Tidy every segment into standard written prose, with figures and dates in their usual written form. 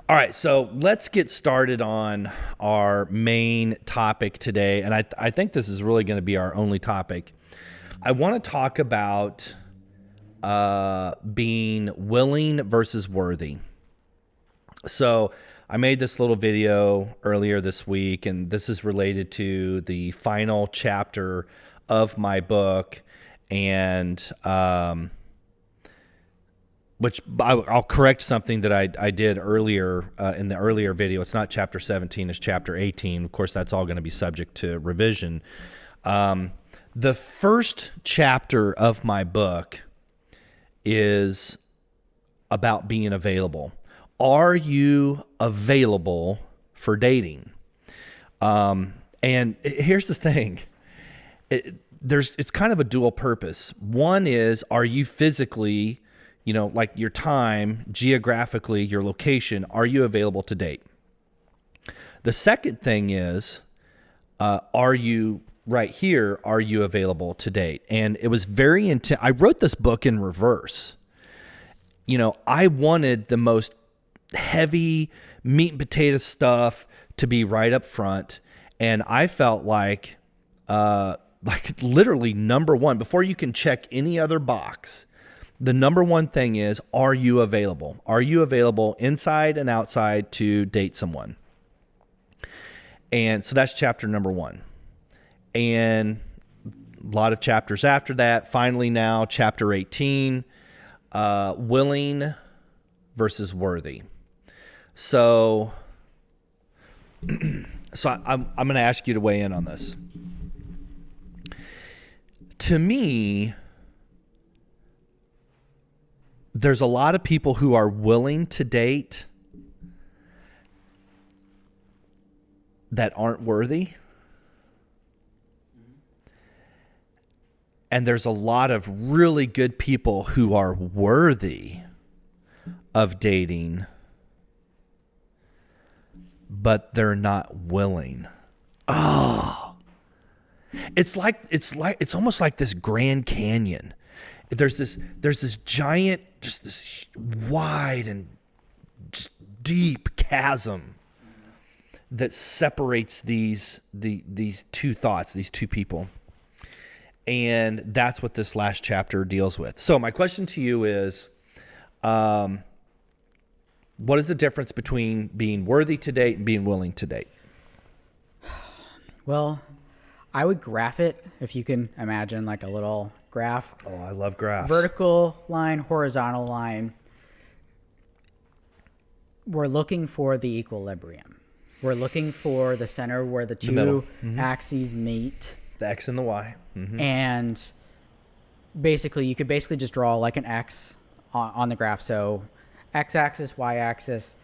All right, so let's get started on our main topic today. And I think this is really going to be our only topic. I want to talk about being willing versus worthy. So I made this little video earlier this week, and this is related to the final chapter of my book. And which I'll correct something that I did earlier in the earlier video. It's not chapter 17, it's chapter 18. Of course, that's all going to be subject to revision. The first chapter of my book is about being available. Are you available for dating? And here's the thing. It's kind of a dual purpose. One is, are you physically, like your time, geographically, your location, are you available to date? The second thing is, are you right here, are you available to date? And it was very intense. I wrote this book in reverse. I wanted the most heavy meat and potato stuff to be right up front. And I felt like literally number one, before you can check any other box, the number one thing is, are you available? Are you available inside and outside to date someone? And so that's chapter number one. And a lot of chapters after that. Finally now, chapter 18, willing versus worthy. So I'm going to ask you to weigh in on this. To me, there's a lot of people who are willing to date that aren't worthy. And there's a lot of really good people who are worthy of dating, but they're not willing. Oh. It's almost like this Grand Canyon. There's this giant, just this wide and just deep chasm that separates these two thoughts, these two people. And that's what this last chapter deals with. So my question to you is, what is the difference between being worthy to date and being willing to date? Well, I would graph it, if you can imagine like a little graph. Oh, I love graphs. Vertical line, horizontal line. We're looking for the equilibrium. We're looking for the center where the two axes meet. The X and the Y. Mm-hmm. And basically, you could just draw like an X on the graph. So X-axis, Y-axis,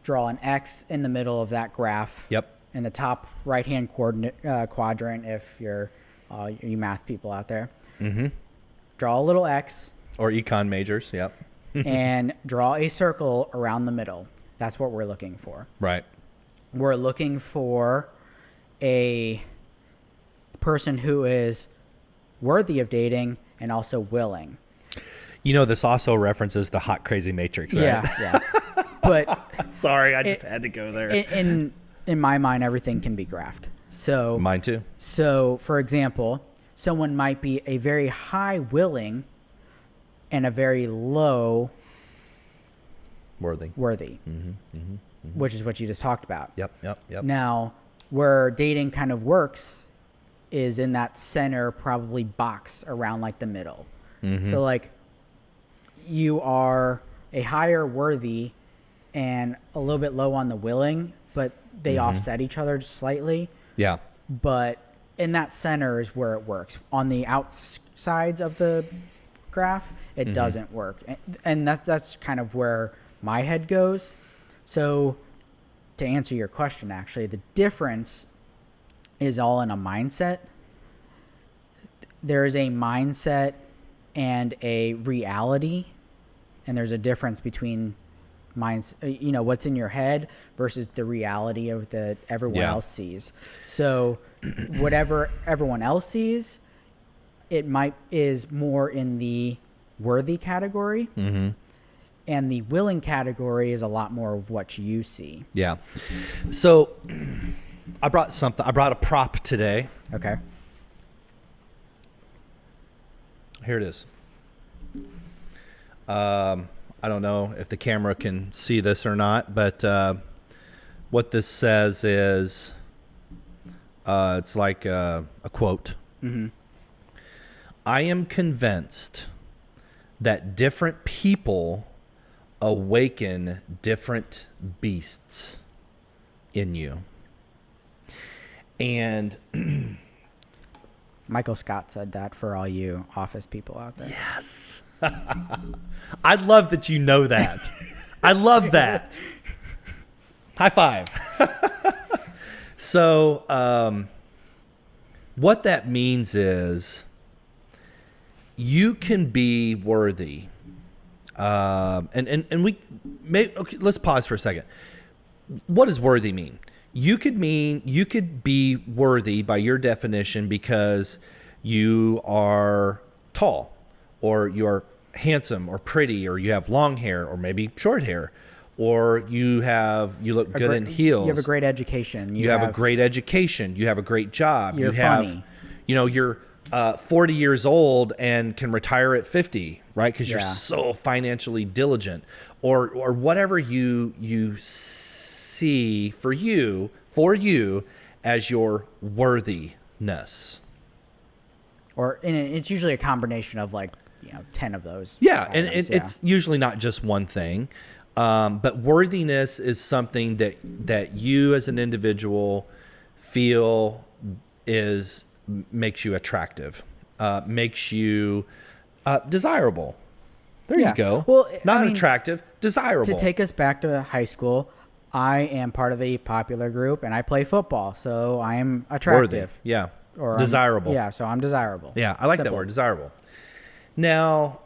draw an X in the middle of that graph. Yep. In the top right-hand quadrant, if you're you math people out there. Mm-hmm. Draw a little X. Or econ majors, yep. And draw a circle around the middle. That's what we're looking for. Right. We're looking for a person who is worthy of dating and also willing. This also references the Hot Crazy Matrix, right? Yeah. But sorry, I just had to go there. In my mind, everything can be graphed. So mine too. So, for example, someone might be a very high willing and a very low worthy. Mm-hmm, mm-hmm, mm-hmm. Which is what you just talked about. Yep. Now, where dating kind of works is in that center probably box around like the middle. Mm-hmm. So like you are a higher worthy and a little bit low on the willing, but they offset each other just slightly. Yeah. But in that center is where it works. On the outsides of the graph, it doesn't work. And that's kind of where my head goes. So to answer your question, actually, the difference is all in a mindset. There is a mindset and a reality, and there's a difference between minds, what's in your head versus the reality of that everyone else sees. So whatever everyone else sees, it is more in the worthy category. And the willing category is a lot more of what you see. Yeah. So I brought a prop today. Okay. Here it is. I don't know if the camera can see this or not, but what this says is it's like a quote. Mm-hmm. I am convinced that different people awaken different beasts in you. And Michael Scott said that for all you office people out there. yes. I love that you know that. I love that. High five. So, what that means is you can be worthy. And we may, okay, let's pause for a second. What does worthy mean? You could be worthy by your definition because you are tall, or you are handsome or pretty, or you have long hair or maybe short hair, or you look good in heels. You have a great education. You have a great education. You have a great job. You're funny. You're 40 years old and can retire at 50, right? Because you're so financially diligent, or whatever you see for you as your worthiness. And it's usually a combination of 10 of those. Yeah, items, and it's usually not just one thing. But worthiness is something that you as an individual feel makes you attractive, makes you desirable. There you go. Well, not attractive, desirable. To take us back to high school, I am part of the popular group and I play football, so I am attractive. Worthy. Yeah. Or desirable. So I'm desirable. Yeah, I like that word, desirable. Now,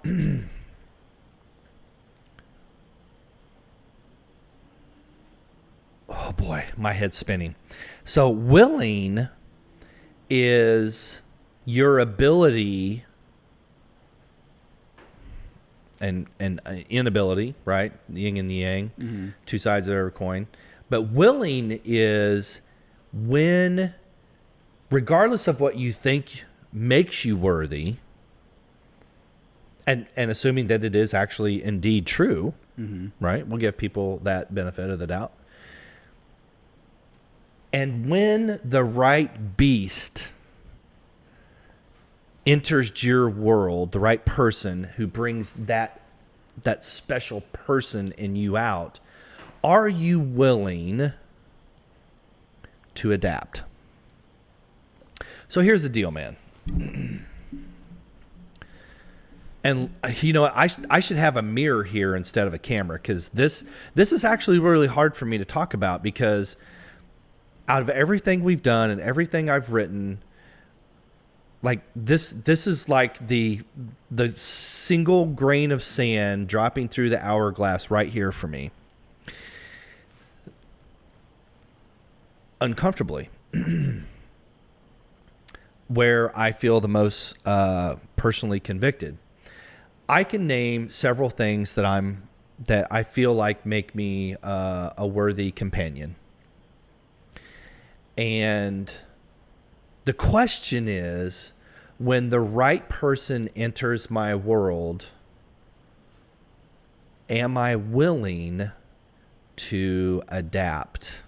oh boy, my head's spinning. So willing is your ability and inability, right? The yin and the yang, two sides of every coin. But willing is when, regardless of what you think makes you worthy, and assuming that it is actually indeed true, right? We'll give people that benefit of the doubt. And when the right beast enters your world, the right person who brings that special person in you out, are you willing to adapt? So here's the deal, man. And you know, I should have a mirror here instead of a camera, because this is actually really hard for me to talk about, because out of everything we've done and everything I've written, like this is like the single grain of sand dropping through the hourglass right here for me. Uncomfortably. Where I feel the most personally convicted. I can name several things that I feel like make me a worthy companion. And the question is, when the right person enters my world, am I willing to adapt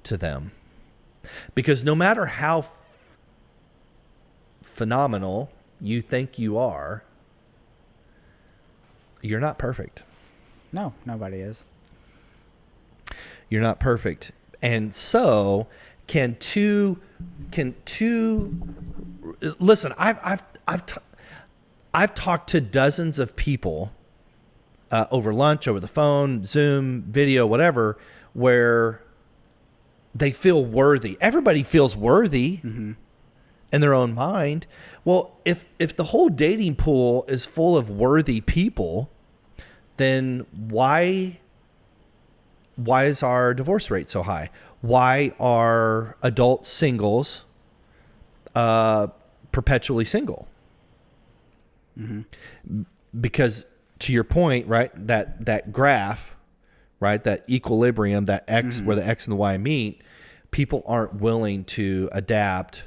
to them? Because no matter how phenomenal you think you are, you're not perfect. No, nobody is. You're not perfect. And so can two listen, I've talked to dozens of people over lunch, over the phone, Zoom, video, whatever, where they feel worthy. Everybody feels worthy in their own mind. Well, if the whole dating pool is full of worthy people, then why is our divorce rate so high? Why are adult singles perpetually single? Because to your point, right? That graph, right? That equilibrium, that X where the X and the Y meet, people aren't willing to adapt.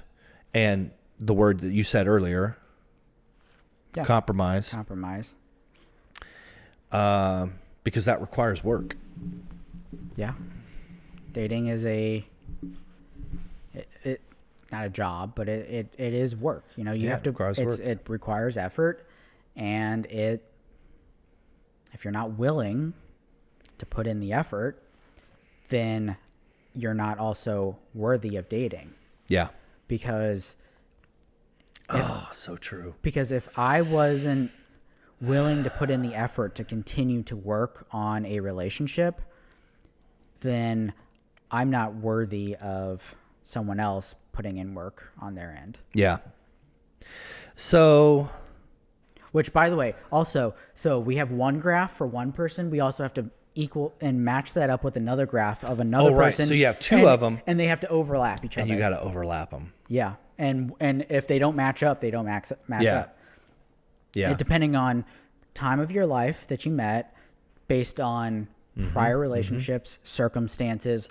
And the word that you said earlier, compromise, because that requires work. Yeah. Dating is not a job, but it is work. You know, you have to, it requires effort, and if you're not willing to put in the effort, then you're not also worthy of dating. Yeah. Because so true. Because if I wasn't willing to put in the effort to continue to work on a relationship, then I'm not worthy of someone else putting in work on their end. Yeah. So, which, by the way, also, so we have one graph for one person. We also have to equal and match that up with another graph of another person. Right. So you have two of them, and they have to overlap each other. And you got to overlap them. Yeah. And if they don't match up, they don't match up. Yeah. And depending on time of your life that you met, based on prior relationships, circumstances,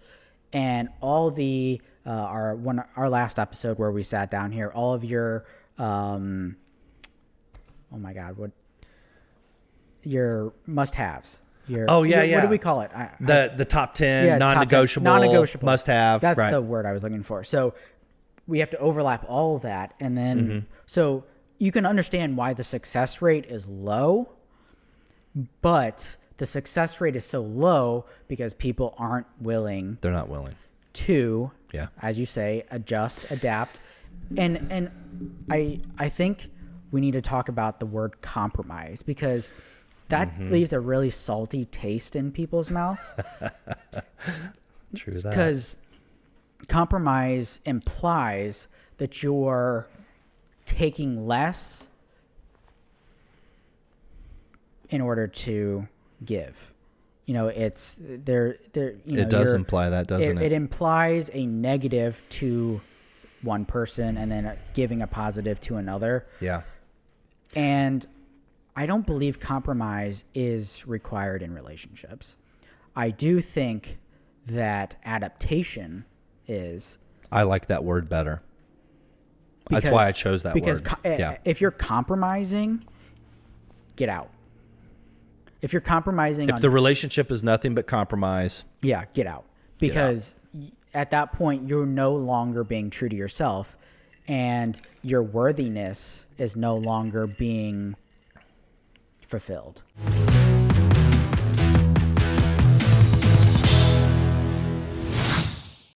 and all the our last episode where we sat down here, all of your your must-haves. What do we call it? The top 10 non-negotiable must-have. That's right. The word I was looking for. So we have to overlap all of that, and then so you can understand why the success rate is low, but the success rate is so low because people aren't willing. They're not willing to, as you say, adjust, adapt, and I think we need to talk about the word compromise, because that leaves a really salty taste in people's mouths. True that. Because compromise implies that you're taking less in order to give. You know, it's there. You know, it does imply that, doesn't it? It implies a negative to one person and then giving a positive to another. Yeah. And I don't believe compromise is required in relationships. I do think that adaptation is. I like that word better. That's why I chose that word. Because if you're compromising, get out. If you're compromising, if the relationship is nothing but compromise, get out. Because at that point, you're no longer being true to yourself, and your worthiness is no longer being fulfilled.